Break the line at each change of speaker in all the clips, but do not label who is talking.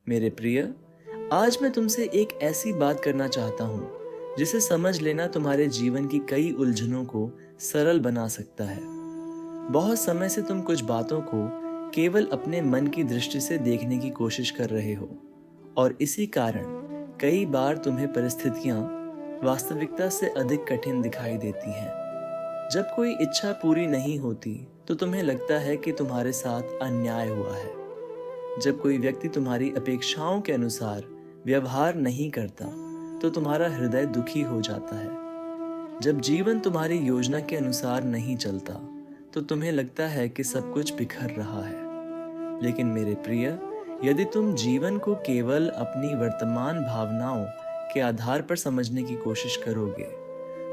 मेरे प्रिय, आज मैं तुमसे एक ऐसी बात करना चाहता हूँ जिसे समझ लेना तुम्हारे जीवन की कई उलझनों को सरल बना सकता है। बहुत समय से तुम कुछ बातों को केवल अपने मन की दृष्टि से देखने की कोशिश कर रहे हो और इसी कारण कई बार तुम्हें परिस्थितियाँ वास्तविकता से अधिक कठिन दिखाई देती हैं। जब कोई इच्छा पूरी नहीं होती तो तुम्हें लगता है कि तुम्हारे साथ अन्याय हुआ है। जब कोई व्यक्ति तुम्हारी अपेक्षाओं के अनुसार व्यवहार नहीं करता तो तुम्हारा हृदय दुखी हो जाता है। जब जीवन तुम्हारी योजना के अनुसार नहीं चलता तो तुम्हें लगता है कि सब कुछ बिखर रहा है। लेकिन मेरे प्रिय, यदि तुम जीवन को केवल अपनी वर्तमान भावनाओं के आधार पर समझने की कोशिश करोगे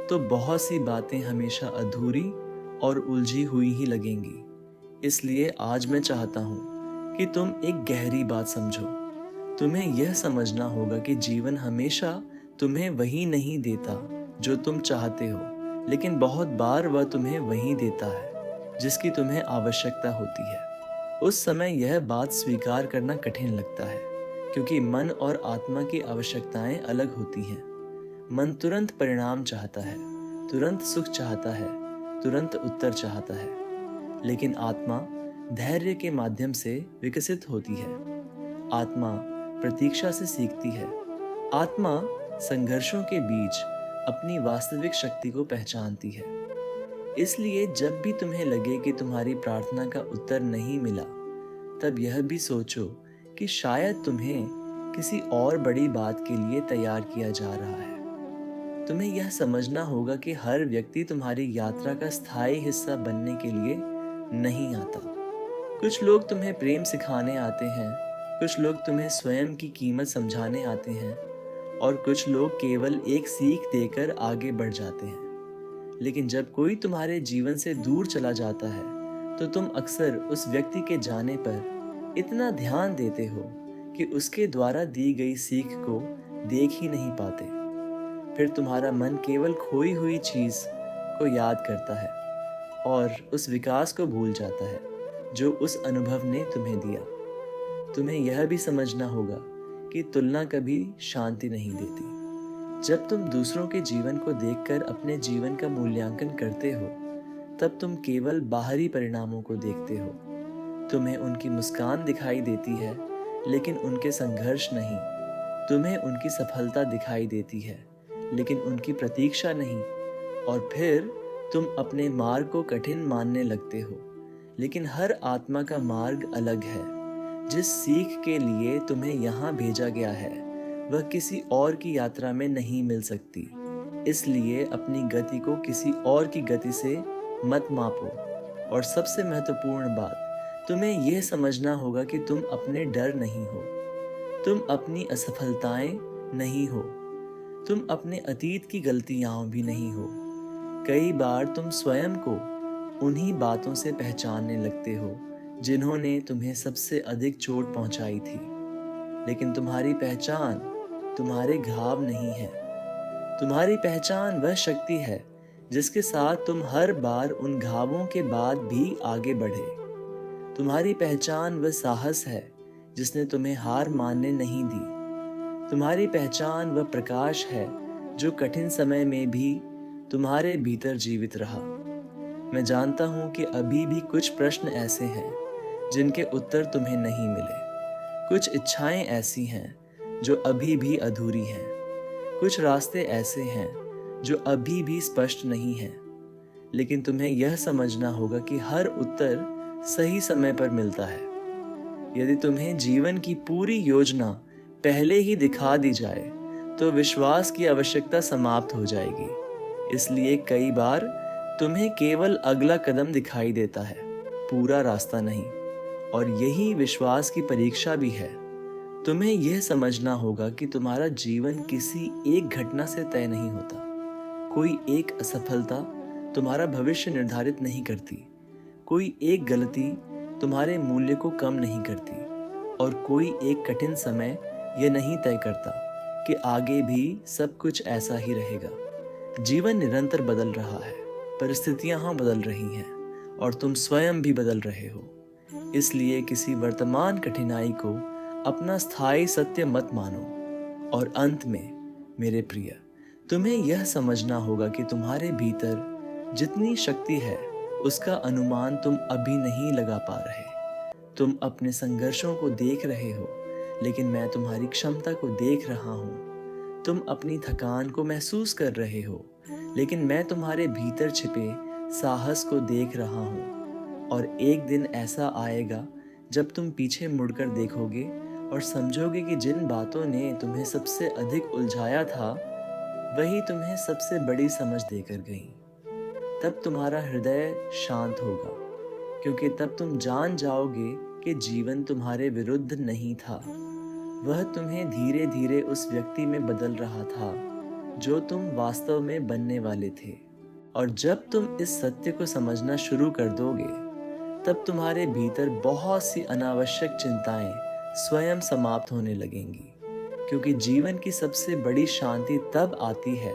तो बहुत सी बातें हमेशा अधूरी और उलझी हुई ही लगेंगी। इसलिए आज मैं चाहता हूँ कि तुम एक गहरी बात समझो। तुम्हें यह समझना होगा कि जीवन हमेशा तुम्हें वही नहीं देता जो तुम चाहते हो, लेकिन बहुत बार वह तुम्हें वही देता है जिसकी तुम्हें आवश्यकता होती है। उस समय यह बात स्वीकार करना कठिन लगता है, क्योंकि मन और आत्मा की आवश्यकताएं अलग होती हैं। मन तुरंत परिणाम चाहता है, तुरंत सुख चाहता है, तुरंत उत्तर चाहता है, लेकिन आत्मा धैर्य के माध्यम से विकसित होती है। आत्मा प्रतीक्षा से सीखती है। आत्मा संघर्षों के बीच अपनी वास्तविक शक्ति को पहचानती है। इसलिए जब भी तुम्हें लगे कि तुम्हारी प्रार्थना का उत्तर नहीं मिला, तब यह भी सोचो कि शायद तुम्हें किसी और बड़ी बात के लिए तैयार किया जा रहा है। तुम्हें यह समझना होगा कि हर व्यक्ति तुम्हारी यात्रा का स्थायी हिस्सा बनने के लिए नहीं आता। कुछ लोग तुम्हें प्रेम सिखाने आते हैं, कुछ लोग तुम्हें स्वयं की कीमत समझाने आते हैं और कुछ लोग केवल एक सीख देकर आगे बढ़ जाते हैं। लेकिन जब कोई तुम्हारे जीवन से दूर चला जाता है तो तुम अक्सर उस व्यक्ति के जाने पर इतना ध्यान देते हो कि उसके द्वारा दी गई सीख को देख ही नहीं पाते। फिर तुम्हारा मन केवल खोई हुई चीज को याद करता है और उस विकास को भूल जाता है जो उस अनुभव ने तुम्हें दिया। तुम्हें यह भी समझना होगा कि तुलना कभी शांति नहीं देती। जब तुम दूसरों के जीवन को देखकर अपने जीवन का मूल्यांकन करते हो, तब तुम केवल बाहरी परिणामों को देखते हो। तुम्हें उनकी मुस्कान दिखाई देती है, लेकिन उनके संघर्ष नहीं। तुम्हें उनकी सफलता दिखाई देती है, लेकिन उनकी प्रतीक्षा नहीं। और फिर तुम अपने मार्ग को कठिन मानने लगते हो, लेकिन हर आत्मा का मार्ग अलग है। जिस सीख के लिए तुम्हें यहाँ भेजा गया है वह किसी और की यात्रा में नहीं मिल सकती। इसलिए अपनी गति को किसी और की गति से मत मापो। और सबसे महत्वपूर्ण बात, तुम्हें यह समझना होगा कि तुम अपने डर नहीं हो, तुम अपनी असफलताएं नहीं हो, तुम अपने अतीत की गलतियां भी नहीं हो। कई बार तुम स्वयं को उन्हीं बातों से पहचानने लगते हो जिन्होंने तुम्हें सबसे अधिक चोट पहुंचाई थी। लेकिन तुम्हारी पहचान तुम्हारे घाव नहीं है। तुम्हारी पहचान वह शक्ति है जिसके साथ तुम हर बार उन घावों के बाद भी आगे बढ़े। तुम्हारी पहचान वह साहस है जिसने तुम्हें हार मानने नहीं दी। तुम्हारी पहचान वह प्रकाश है जो कठिन समय में भी तुम्हारे भीतर जीवित रहा। मैं जानता हूं कि अभी भी कुछ प्रश्न ऐसे हैं जिनके उत्तर तुम्हें नहीं मिले। कुछ इच्छाएं ऐसी हैं जो अभी भी अधूरी हैं। कुछ रास्ते ऐसे हैं जो अभी भी स्पष्ट नहीं हैं। लेकिन तुम्हें यह समझना होगा कि हर उत्तर सही समय पर मिलता है। यदि तुम्हें जीवन की पूरी योजना पहले ही दिखा दी जाए तो विश्वास की आवश्यकता समाप्त हो जाएगी। इसलिए कई बार तुम्हें केवल अगला कदम दिखाई देता है, पूरा रास्ता नहीं। और यही विश्वास की परीक्षा भी है। तुम्हें यह समझना होगा कि तुम्हारा जीवन किसी एक घटना से तय नहीं होता। कोई एक असफलता तुम्हारा भविष्य निर्धारित नहीं करती। कोई एक गलती तुम्हारे मूल्य को कम नहीं करती। और कोई एक कठिन समय यह नहीं तय करता कि आगे भी सब कुछ ऐसा ही रहेगा। जीवन निरंतर बदल रहा है, परिस्थितियां बदल रही हैं और तुम स्वयं भी बदल रहे हो। इसलिए किसी वर्तमान कठिनाई को अपना स्थायी सत्य मत मानो। और अंत में मेरे प्रिय, तुम्हें यह समझना होगा कि तुम्हारे भीतर जितनी शक्ति है उसका अनुमान तुम अभी नहीं लगा पा रहे। तुम अपने संघर्षों को देख रहे हो, लेकिन मैं तुम्हारी क्षमता को देख रहा हूँ। तुम अपनी थकान को महसूस कर रहे हो, लेकिन मैं तुम्हारे भीतर छिपे साहस को देख रहा हूँ। और एक दिन ऐसा आएगा जब तुम पीछे मुड़कर देखोगे और समझोगे कि जिन बातों ने तुम्हें सबसे अधिक उलझाया था, वही तुम्हें सबसे बड़ी समझ देकर गई। तब तुम्हारा हृदय शांत होगा, क्योंकि तब तुम जान जाओगे कि जीवन तुम्हारे विरुद्ध नहीं था। वह तुम्हें धीरे धीरे उस व्यक्ति में बदल रहा था जो तुम वास्तव में बनने वाले थे। और जब तुम इस सत्य को समझना शुरू कर दोगे, तब तुम्हारे भीतर बहुत सी अनावश्यक चिंताएं स्वयं समाप्त होने लगेंगी। क्योंकि जीवन की सबसे बड़ी शांति तब आती है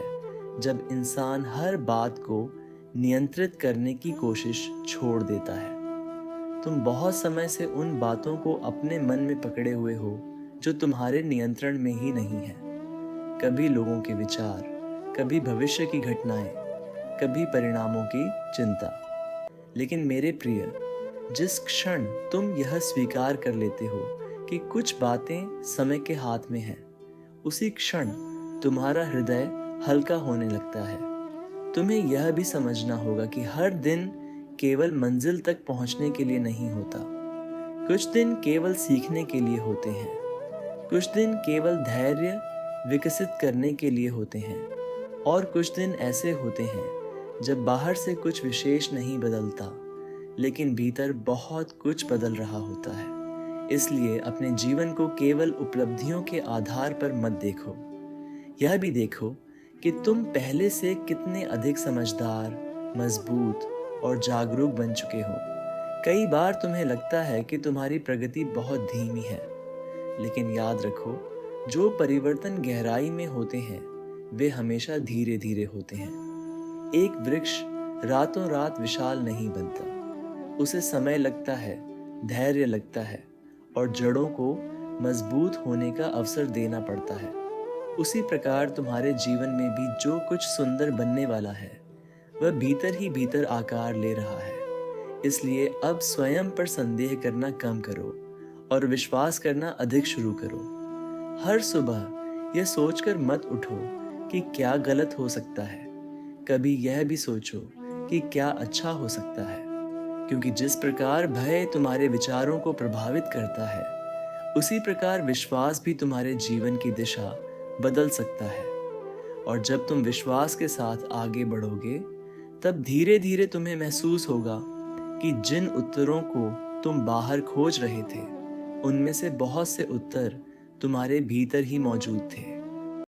जब इंसान हर बात को नियंत्रित करने की कोशिश छोड़ देता है। तुम बहुत समय से उन बातों को अपने मन में पकड़े हुए हो जो तुम्हारे नियंत्रण में ही नहीं है। कभी लोगों के विचार, कभी भविष्य की घटनाएं, कभी परिणामों की चिंता। लेकिन मेरे प्रिय, जिस क्षण तुम यह स्वीकार कर लेते हो कि कुछ बातें समय के हाथ में हैं, उसी क्षण तुम्हारा हृदय हल्का होने लगता है। तुम्हें यह भी समझना होगा कि हर दिन केवल मंजिल तक पहुंचने के लिए नहीं होता। कुछ दिन केवल सीखने के लिए होते हैं, कुछ दिन केवल धैर्य विकसित करने के लिए होते हैं, और कुछ दिन ऐसे होते हैं जब बाहर से कुछ विशेष नहीं बदलता, लेकिन भीतर बहुत कुछ बदल रहा होता है। इसलिए अपने जीवन को केवल उपलब्धियों के आधार पर मत देखो। यह भी देखो कि तुम पहले से कितने अधिक समझदार, मजबूत और जागरूक बन चुके हो। कई बार तुम्हें लगता है कि तुम्हारी प्रगति बहुत धीमी है, लेकिन याद रखो, जो परिवर्तन गहराई में होते हैं वे हमेशा धीरे धीरे होते हैं। एक वृक्ष रातों रात विशाल नहीं बनता। उसे समय लगता है, धैर्य लगता है और जड़ों को मजबूत होने का अवसर देना पड़ता है। उसी प्रकार तुम्हारे जीवन में भी जो कुछ सुंदर बनने वाला है, वह भीतर ही भीतर आकार ले रहा है। इसलिए अब स्वयं पर संदेह करना कम करो और विश्वास करना अधिक शुरू करो। हर सुबह यह सोचकर मत उठो कि क्या गलत हो सकता है। कभी यह भी सोचो कि क्या अच्छा हो सकता है। क्योंकि जिस प्रकार भय तुम्हारे विचारों को प्रभावित करता है, उसी प्रकार विश्वास भी तुम्हारे जीवन की दिशा बदल सकता है। और जब तुम विश्वास के साथ आगे बढ़ोगे, तब धीरे धीरे तुम्हें महसूस होगा कि जिन उत्तरों को तुम बाहर खोज रहे थे, उनमें से बहुत से उत्तर तुम्हारे भीतर ही मौजूद थे।